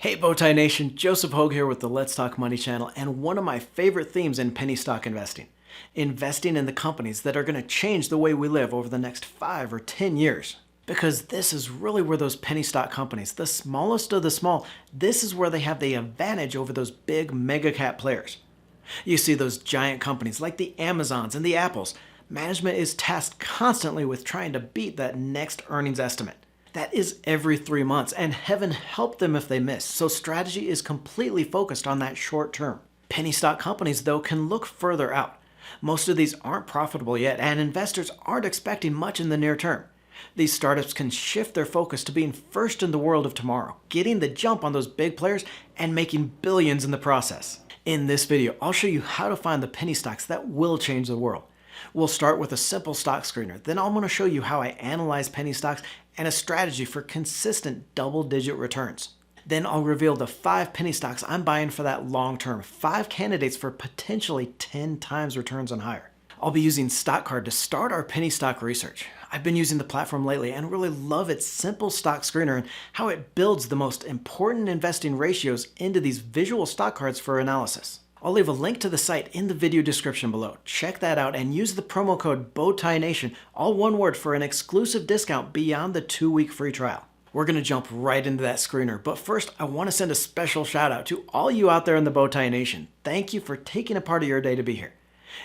Hey Bowtie Nation, Joseph Hogue here with the Let's Talk Money channel and one of my favorite themes in penny stock investing. Investing in the companies that are going to change the way we live over the next 5 or 10 years. Because this is really where those penny stock companies, the smallest of the small, this is where they have the advantage over those big mega cap players. You see those giant companies like the Amazons and the Apples, management is tasked constantly with trying to beat that next earnings estimate. That is every 3 months, and heaven help them if they miss, so strategy is completely focused on that short term. Penny stock companies, though, can look further out. Most of these aren't profitable yet, and investors aren't expecting much in the near term. These startups can shift their focus to being first in the world of tomorrow, getting the jump on those big players, and making billions in the process. In this video, I'll show you how to find the penny stocks that will change the world. We'll start with a simple stock screener, then I'm going to show you how I analyze penny stocks and a strategy for consistent double-digit returns. Then I'll reveal the 5 penny stocks I'm buying for that long term, 5 candidates for potentially 10 times returns and higher. I'll be using StockCard to start our penny stock research. I've been using the platform lately and really love its simple stock screener and how it builds the most important investing ratios into these visual stock cards for analysis. I'll leave a link to the site in the video description below. Check that out and use the promo code BOWTIENATION, all one word, for an exclusive discount beyond the 2-week free trial. We're going to jump right into that screener, but first I want to send a special shout out to all you out there in the Bowtie Nation. Thank you for taking a part of your day to be here.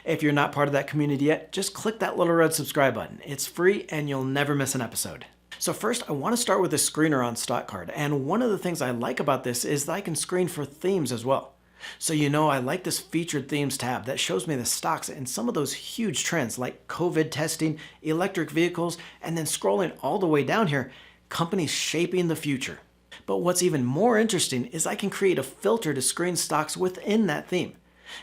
If you're not part of that community yet, just click that little red subscribe button. It's free and you'll never miss an episode. So first, I want to start with a screener on StockCard, and one of the things I like about this is that I can screen for themes as well. So I like this featured themes tab that shows me the stocks and some of those huge trends like COVID testing, electric vehicles, and then scrolling all the way down here, companies shaping the future. But what's even more interesting is I can create a filter to screen stocks within that theme.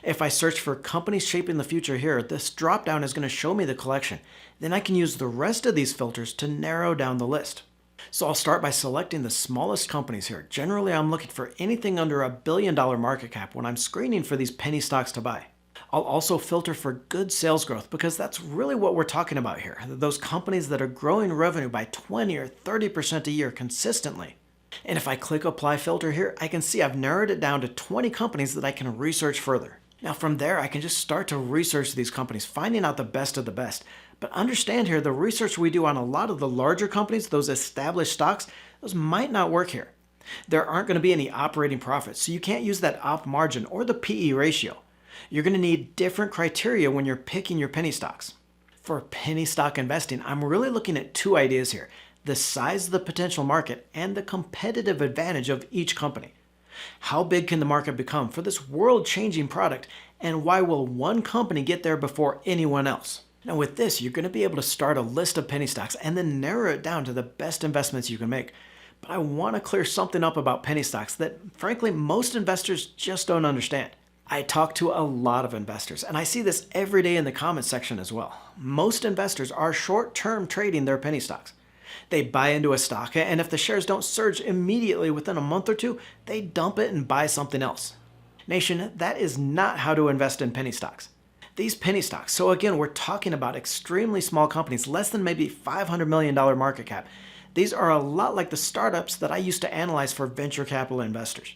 If I search for companies shaping the future here, this drop down is going to show me the collection. Then I can use the rest of these filters to narrow down the list. So I'll start by selecting the smallest companies here. Generally, I'm looking for anything under $1 billion market cap when I'm screening for these penny stocks to buy. I'll also filter for good sales growth because that's really what we're talking about here. Those companies that are growing revenue by 20 or 30% a year consistently. And if I click Apply Filter here, I can see I've narrowed it down to 20 companies that I can research further. Now from there, I can just start to research these companies, finding out the best of the best. But understand here, the research we do on a lot of the larger companies, those established stocks, those might not work here. There aren't going to be any operating profits, so you can't use that op margin or the PE ratio. You're going to need different criteria when you're picking your penny stocks. For penny stock investing, I'm really looking at 2 ideas here: the size of the potential market and the competitive advantage of each company. How big can the market become for this world-changing product, and why will one company get there before anyone else? Now with this, you're going to be able to start a list of penny stocks and then narrow it down to the best investments you can make. But I want to clear something up about penny stocks that, frankly, most investors just don't understand. I talk to a lot of investors, and I see this every day in the comments section as well. Most investors are short-term trading their penny stocks. They buy into a stock, and if the shares don't surge immediately within a month or 2, they dump it and buy something else. Nation, that is not how to invest in penny stocks. These penny stocks, so again, we're talking about extremely small companies, less than maybe $500 million market cap. These are a lot like the startups that I used to analyze for venture capital investors.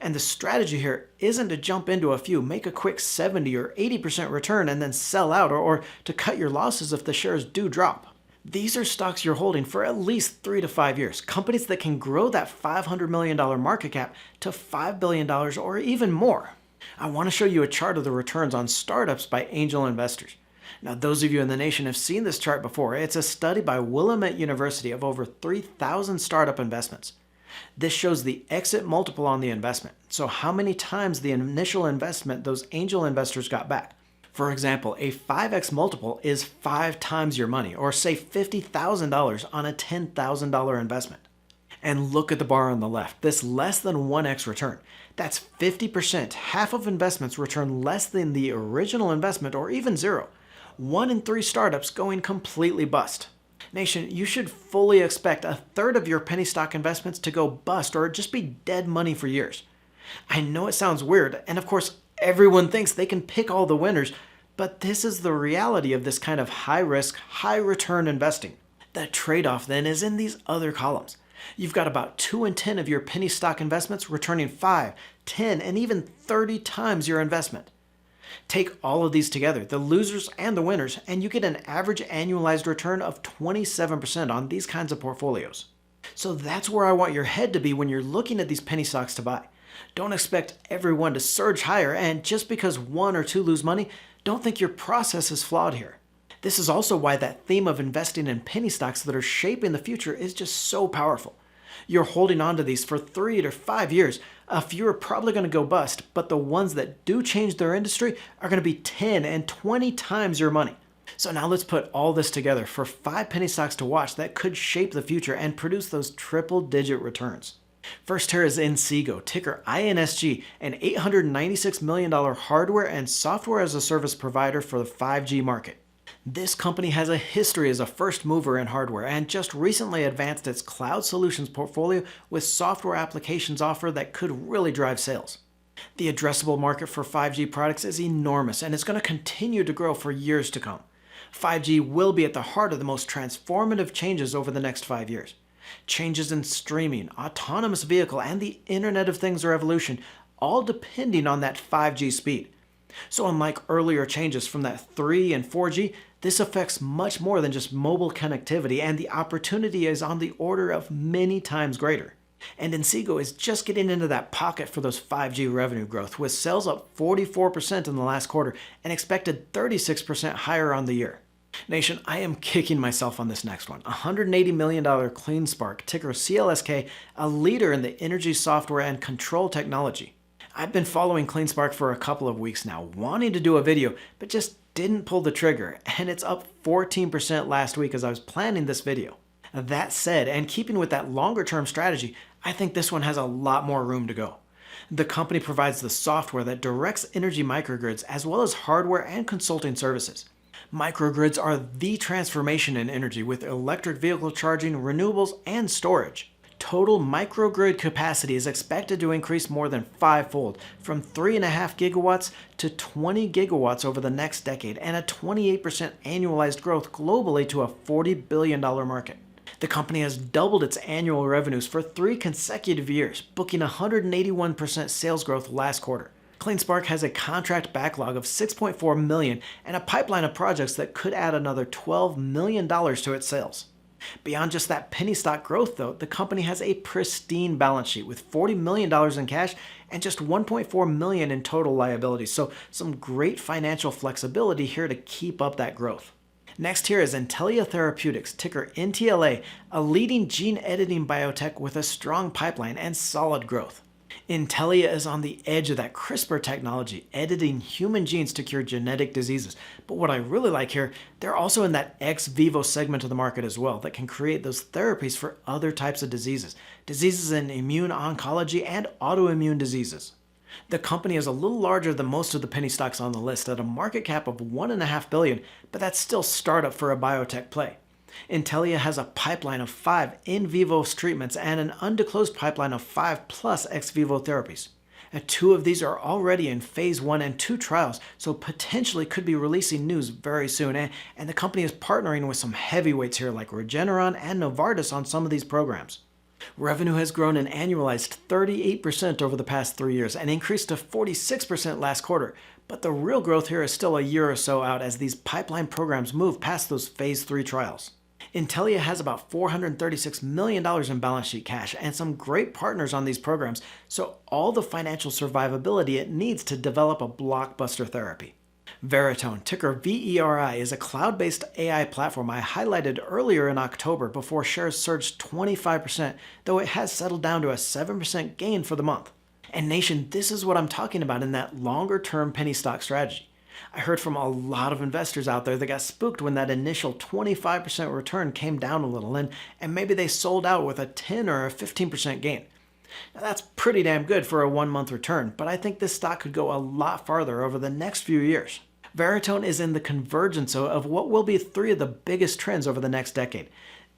And the strategy here isn't to jump into a few, make a quick 70 or 80% return and then sell out, or to cut your losses if the shares do drop. These are stocks you're holding for at least 3 to 5 years, companies that can grow that $500 million market cap to $5 billion or even more. I want to show you a chart of the returns on startups by angel investors. Now, those of you in the nation have seen this chart before. It's a study by Willamette University of over 3,000 startup investments. This shows the exit multiple on the investment, so how many times the initial investment those angel investors got back. For example, a 5x multiple is 5 times your money, or say $50,000 on a $10,000 investment. And look at the bar on the left, this less than 1x return. That's 50%, half of investments return less than the original investment, or even 0. 1 in 3 startups going completely bust. Nation, you should fully expect a third of your penny stock investments to go bust or just be dead money for years. I know it sounds weird, and of course, everyone thinks they can pick all the winners, but this is the reality of this kind of high-risk, high-return investing. The trade-off then is in these other columns. You've got about 2 in 10 of your penny stock investments returning 5, 10, and even 30 times your investment. Take all of these together, the losers and the winners, and you get an average annualized return of 27% on these kinds of portfolios. So that's where I want your head to be when you're looking at these penny stocks to buy. Don't expect everyone to surge higher, and just because one or two lose money, don't think your process is flawed here. This is also why that theme of investing in penny stocks that are shaping the future is just so powerful. You're holding on to these for 3 to 5 years. A few are probably going to go bust, but the ones that do change their industry are going to be 10 and 20 times your money. So now let's put all this together for 5 penny stocks to watch that could shape the future and produce those triple-digit returns. First here is Inseego, ticker INSG, an $896 million hardware and software as a service provider for the 5G market. This company has a history as a first mover in hardware and just recently advanced its cloud solutions portfolio with software applications offer that could really drive sales. The addressable market for 5G products is enormous and it's going to continue to grow for years to come. 5G will be at the heart of the most transformative changes over the next 5 years. Changes in streaming, autonomous vehicle, and the Internet of Things revolution, all depending on that 5G speed. So unlike earlier changes from that 3 and 4G, this affects much more than just mobile connectivity, and the opportunity is on the order of many times greater. And Inseego is just getting into that pocket for those 5G revenue growth, with sales up 44% in the last quarter and expected 36% higher on the year. Nation, I am kicking myself on this next one. $180 million CleanSpark, ticker CLSK, a leader in the energy software and control technology. I've been following CleanSpark for a couple of weeks now, wanting to do a video, but just didn't pull the trigger, and it's up 14% last week as I was planning this video. That said, and keeping with that longer term strategy, I think this one has a lot more room to go. The company provides the software that directs energy microgrids as well as hardware and consulting services. Microgrids are the transformation in energy with electric vehicle charging, renewables, and storage. Total microgrid capacity is expected to increase more than 5-fold, from 3.5 gigawatts to 20 gigawatts over the next decade, and a 28% annualized growth globally to a $40 billion market. The company has doubled its annual revenues for 3 consecutive years, booking 181% sales growth last quarter. CleanSpark has a contract backlog of $6.4 million and a pipeline of projects that could add another $12 million to its sales. Beyond just that penny stock growth, though, the company has a pristine balance sheet with $40 million in cash and just $1.4 million in total liabilities, so some great financial flexibility here to keep up that growth. Next here is Intellia Therapeutics, ticker NTLA, a leading gene editing biotech with a strong pipeline and solid growth. Intellia is on the edge of that CRISPR technology, editing human genes to cure genetic diseases. But what I really like here, they're also in that ex vivo segment of the market as well that can create those therapies for other types of diseases in immune oncology and autoimmune diseases. The company is a little larger than most of the penny stocks on the list at a market cap of $1.5 billion, but that's still startup for a biotech play. Intellia has a pipeline of 5 in vivo treatments and an undisclosed pipeline of 5+ ex vivo therapies. And 2 of these are already in phase 1 and 2 trials, so potentially could be releasing news very soon. And the company is partnering with some heavyweights here like Regeneron and Novartis on some of these programs. Revenue has grown an annualized 38% over the past 3 years and increased to 46% last quarter. But the real growth here is still a year or so out as these pipeline programs move past those phase 3 trials. Intellia has about $436 million in balance sheet cash and some great partners on these programs, so all the financial survivability it needs to develop a blockbuster therapy. Veritone, ticker VERI, is a cloud-based AI platform I highlighted earlier in October before shares surged 25%, though it has settled down to a 7% gain for the month. And Nation, this is what I'm talking about in that longer-term penny stock strategy. I heard from a lot of investors out there that got spooked when that initial 25% return came down a little, and maybe they sold out with a 10 or a 15% gain. Now that's pretty damn good for a 1-month return, but I think this stock could go a lot farther over the next few years. Veritone is in the convergence of what will be 3 of the biggest trends over the next decade: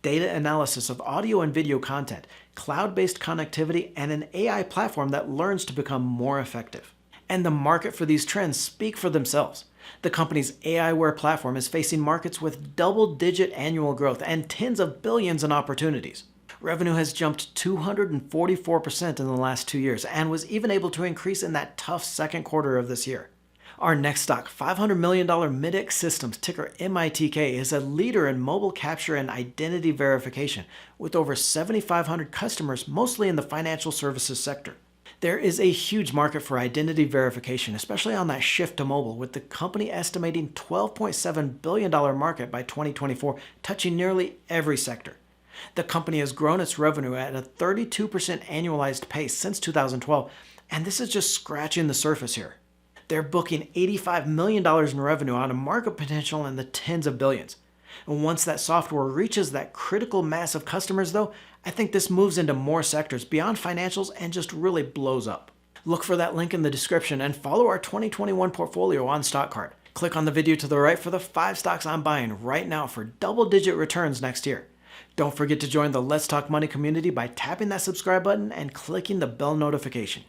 data analysis of audio and video content, cloud-based connectivity, and an AI platform that learns to become more effective. And the market for these trends speak for themselves. The company's aiWARE platform is facing markets with double-digit annual growth and tens of billions in opportunities. Revenue has jumped 244% in the last 2 years and was even able to increase in that tough second quarter of this year. Our next stock, $500 million Midix Systems, ticker MITK, is a leader in mobile capture and identity verification with over 7,500 customers, mostly in the financial services sector. There is a huge market for identity verification, especially on that shift to mobile, with the company estimating $12.7 billion market by 2024, touching nearly every sector. The company has grown its revenue at a 32% annualized pace since 2012, and this is just scratching the surface here. They're booking $85 million in revenue on a market potential in the tens of billions. And once that software reaches that critical mass of customers, though, I think this moves into more sectors beyond financials and just really blows up. Look for that link in the description and follow our 2021 portfolio on StockCard. Click on the video to the right for the 5 stocks I'm buying right now for double-digit returns next year. Don't forget to join the Let's Talk Money community by tapping that subscribe button and clicking the bell notification.